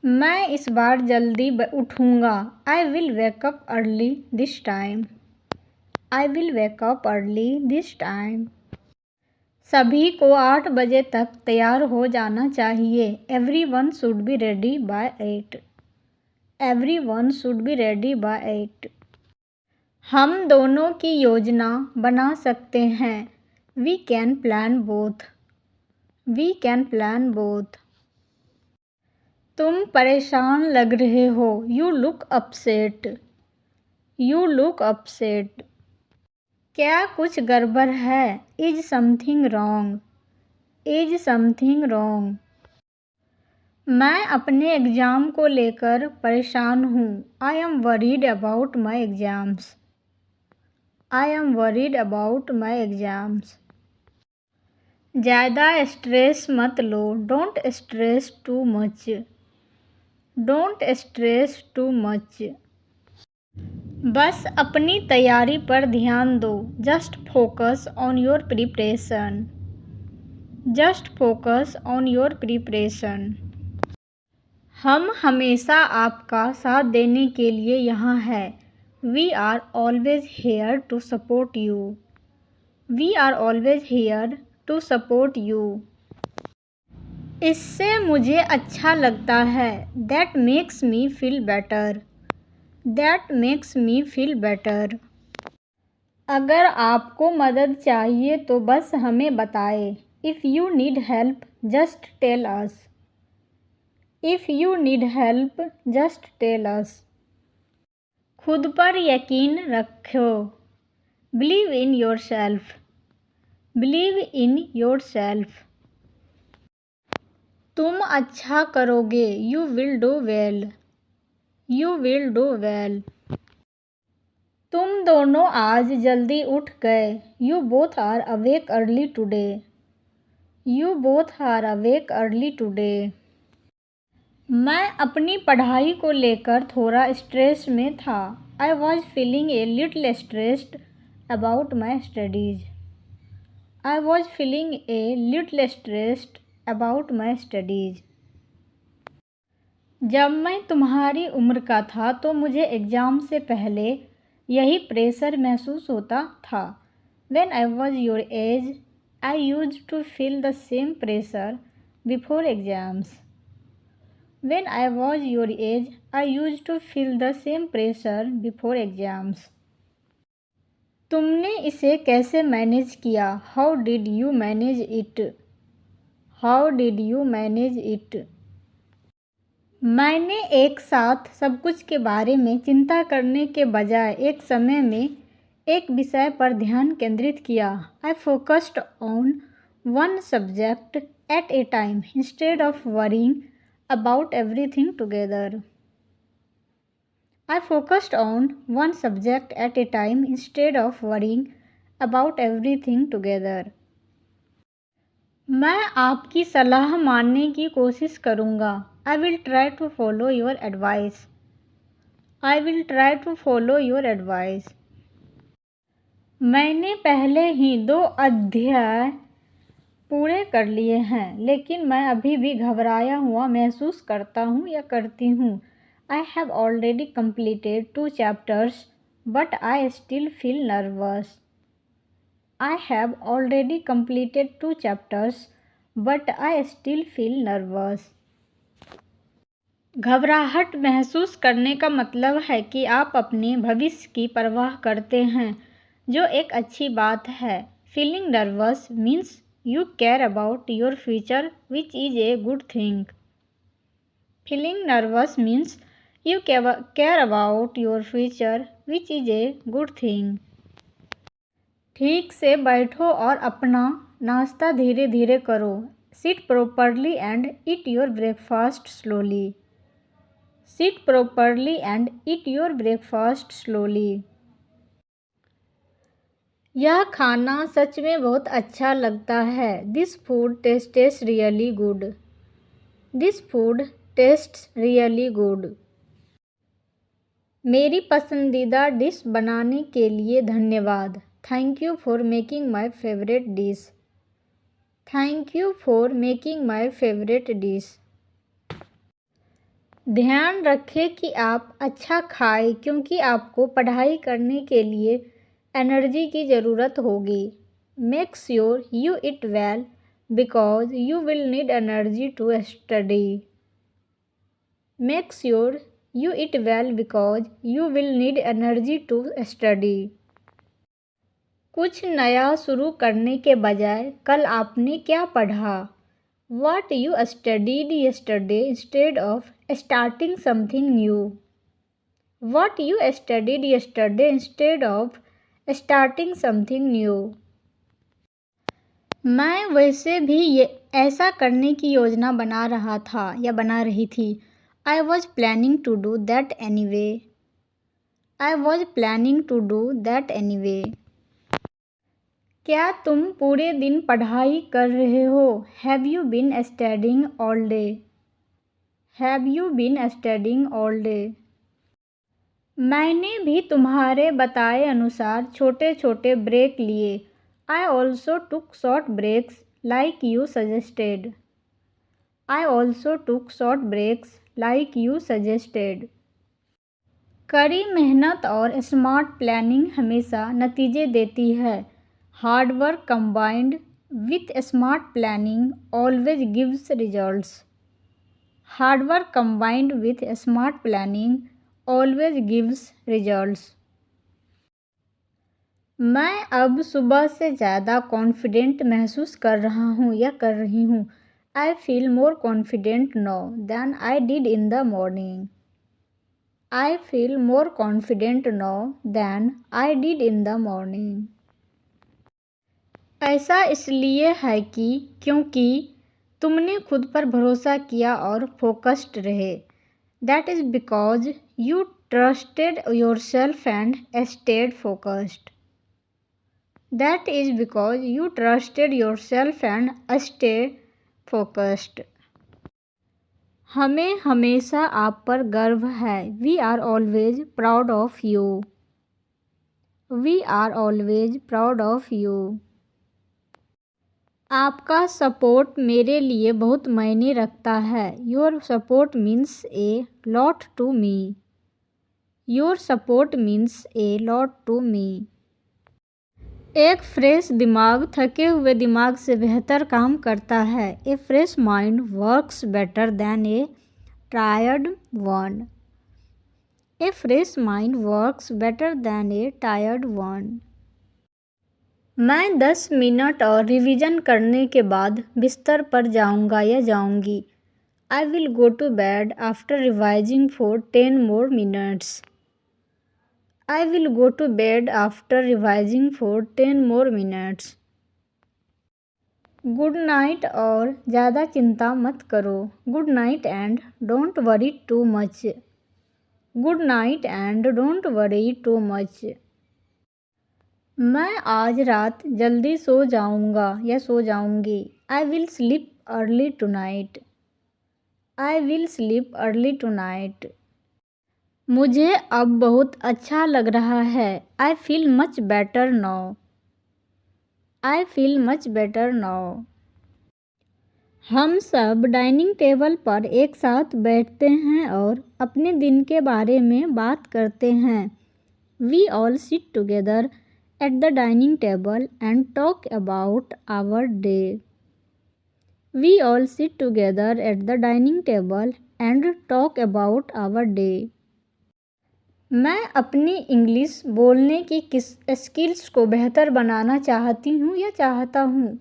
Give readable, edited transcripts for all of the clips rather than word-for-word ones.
मैं इस बार जल्दी उठूँगा। I will wake up early this time. I will wake up early this time. सभी को 8 बजे तक तैयार हो जाना चाहिए। Everyone should be ready by 8. Everyone should be ready by 8. हम दोनों की योजना बना सकते हैं। We can plan both. We can plan both. तुम परेशान लग रहे हो। You look upset. You look upset. क्या कुछ गड़बड़ है? Is something wrong? Is something wrong? मैं अपने एग्ज़ाम को लेकर परेशान हूँ। I am worried about my exams. I am worried about my exams. ज़्यादा स्ट्रेस मत लो। Don't stress too much. Don't stress too much. बस अपनी तैयारी पर ध्यान दो। Just focus on your preparation. Just focus on your preparation. हम हमेशा आपका साथ देने के लिए यहाँ हैं। We are always here to support you. We are always here to support you. इससे मुझे अच्छा लगता है। That makes me feel better. That makes me feel better. अगर आपको मदद चाहिए तो बस हमें बताएं। If you need help, just tell us. If you need help, just tell us. खुद पर यकीन रखो। Believe in yourself. Believe in yourself. तुम अच्छा करोगे। You will do well. You will do well. तुम दोनों आज जल्दी उठ गए। You both are awake early today. You both are awake early today. मैं अपनी पढ़ाई को लेकर थोड़ा स्ट्रेस में था। I was feeling a little stressed about my studies. I was feeling a little stressed about my studies. जब मैं तुम्हारी उम्र का था तो मुझे एग्ज़ाम से पहले यही प्रेशर महसूस होता था। When I was your age, I used to feel the same pressure before exams. When I was your age, I used to feel the same pressure before exams. तुमने इसे कैसे मैनेज किया? How did you manage it? How did you manage it? मैंने एक साथ सब कुछ के बारे में चिंता करने के बजाय एक समय में एक विषय पर ध्यान केंद्रित किया। I focused on one subject at a time instead of worrying about everything together. I focused on one subject at a time instead of worrying about everything together. मैं आपकी सलाह मानने की कोशिश करूँगा। I will try to follow your advice. I will try to follow your advice. मैंने पहले ही 2 अध्याय पूरे कर लिए हैं, लेकिन मैं अभी भी घबराया हुआ महसूस करता हूँ या करती हूँ। I have already completed 2 chapters, but I still feel nervous. I have already completed 2 chapters, but I still feel nervous. घबराहट महसूस करने का मतलब है कि आप अपने भविष्य की परवाह करते हैं, जो एक अच्छी बात है। Feeling nervous means you care about your future, which is a good thing. Feeling nervous means you care about your future, which is a good thing. ठीक से बैठो और अपना नाश्ता धीरे धीरे करो। Sit properly and eat your breakfast slowly. Sit properly and eat your breakfast slowly. यह खाना सच में बहुत अच्छा लगता है। This food tastes really good. This food tastes really good. मेरी पसंदीदा डिश बनाने के लिए धन्यवाद। Thank you for making my favorite dish. Thank you for making my favorite dish. ध्यान रखें कि आप अच्छा खाएं क्योंकि आपको पढ़ाई करने के लिए एनर्जी की ज़रूरत होगी। Make sure you eat well because you will need energy to study. Make sure you eat well because you will need energy to study. कुछ नया शुरू करने के बजाय कल आपने क्या पढ़ा? What you studied yesterday instead of starting something new. What you studied yesterday instead of starting something new. मैं वैसे भी ऐसा करने की योजना बना रहा था या बना रही थी। I was planning to do that anyway. I was planning to do that anyway. क्या तुम पूरे दिन पढ़ाई कर रहे हो? Have you been studying all day? Have you been studying all day? मैंने भी तुम्हारे बताए अनुसार छोटे छोटे ब्रेक लिए। I also took short breaks like you suggested. I also took short breaks like you suggested. कड़ी मेहनत और स्मार्ट प्लानिंग हमेशा नतीजे देती है। Hard work combined with smart planning always gives results. Hard work combined with smart planning always gives results. मैं अब सुबह से ज़्यादा कॉन्फिडेंट महसूस कर रहा हूँ या कर रही हूँ। I feel more confident now than I did in the morning. I feel more confident now than I did in the morning. ऐसा इसलिए है कि क्योंकि तुमने खुद पर भरोसा किया और फोकस्ड रहे। That is because you trusted yourself and stayed focused. That is because you trusted yourself and stayed focused. हमें हमेशा आप पर गर्व है। We are always proud of you. We are always proud of you. आपका support मेरे लिए बहुत मायने रखता है। Your support means a lot to me. Your support means a lot to me. एक फ्रेश दिमाग थके हुए दिमाग से बेहतर काम करता है। A fresh mind works better than a tired one. A fresh mind works better than a tired one. मैं 10 मिनट और रिवीजन करने के बाद बिस्तर पर जाऊंगा या जाऊंगी। I will go to bed after revising for 10 more minutes. I will go to bed after revising for 10 more minutes. Good night और ज़्यादा चिंता मत करो। Good night and don't worry too much. Good night and don't worry too much. मैं आज रात जल्दी सो जाऊंगा या सो जाऊंगी। I will sleep early tonight. I will sleep early tonight. मुझे अब बहुत अच्छा लग रहा है। I feel much better now. I feel much better now. हम सब डाइनिंग टेबल पर एक साथ बैठते हैं और अपने दिन के बारे में बात करते हैं। We all sit together at the dining table and talk about our day. We all sit together at the dining table and talk about our day. मैं अपनी इंग्लिश बोलने की किस स्किल्स को बेहतर बनाना चाहती हूँ या चाहता हूँ।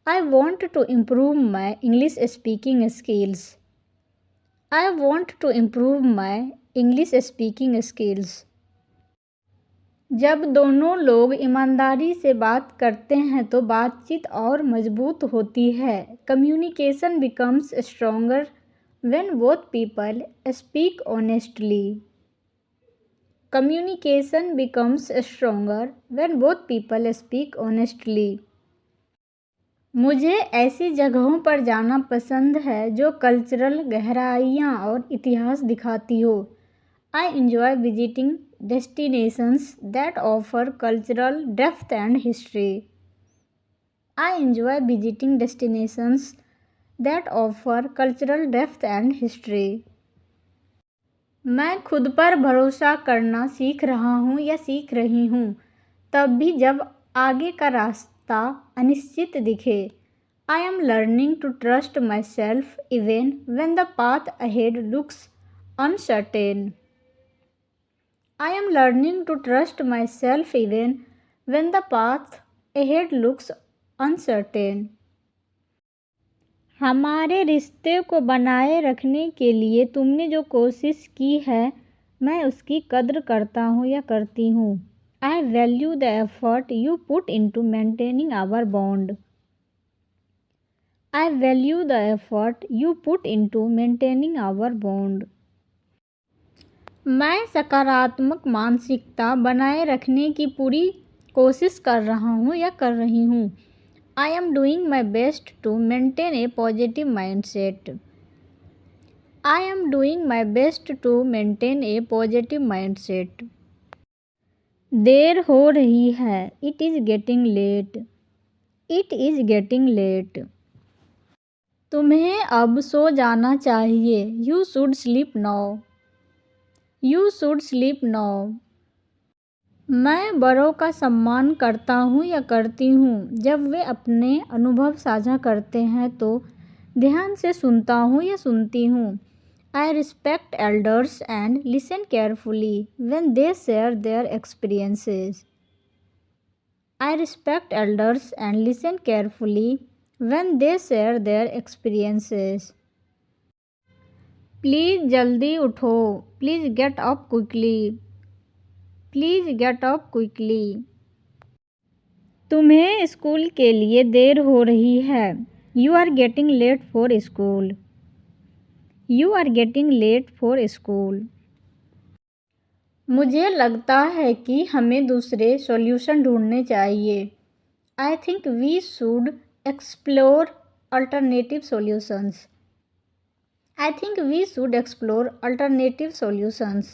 I want to improve my English speaking skills. I want to improve my English speaking skills. जब दोनों लोग ईमानदारी से बात करते हैं तो बातचीत और मजबूत होती है। Communication becomes stronger when both people speak honestly. Communication becomes stronger when both people speak honestly. मुझे ऐसी जगहों पर जाना पसंद है जो कल्चरल गहराइयाँ और इतिहास दिखाती हो। I enjoy visiting destinations that offer cultural depth and history. I enjoy visiting destinations that offer cultural depth and history. मैं खुद पर भरोसा करना सीख रहा हूँ या सीख रही हूँ, तब भी जब आगे का रास्ता अनिश्चित दिखे। I am learning to trust myself even when the path ahead looks uncertain. I am learning to trust myself even when the path ahead looks uncertain. हमारे रिश्ते को बनाए रखने के लिए तुमने जो कोशिश की है, मैं उसकी कद्र करता हूँ या करती हूँ। I value the effort you put into maintaining our bond. I value the effort you put into maintaining our bond. मैं सकारात्मक मानसिकता बनाए रखने की पूरी कोशिश कर रहा हूँ या कर रही हूँ। I am doing my best to maintain a positive mindset. I am doing my best to maintain a positive mindset. देर हो रही है. It is getting late. It is getting late. तुम्हें अब सो जाना चाहिए. You should sleep now. You should sleep now. मैं बड़ों का सम्मान करता हूँ या करती हूँ जब वे अपने अनुभव साझा करते हैं तो ध्यान से सुनता हूँ या सुनती हूँ। I respect elders and listen carefully when they share their experiences. I respect elders and listen carefully when they share their experiences. Please जल्दी उठो. Please get up quickly. Please get up quickly. तुम्हें school के लिए देर हो रही है. You are getting late for school. You are getting late for school. मुझे लगता है कि हमें दूसरे सॉल्यूशन ढूंढने चाहिए. I think we should explore alternative solutions. I think we should explore alternative solutions.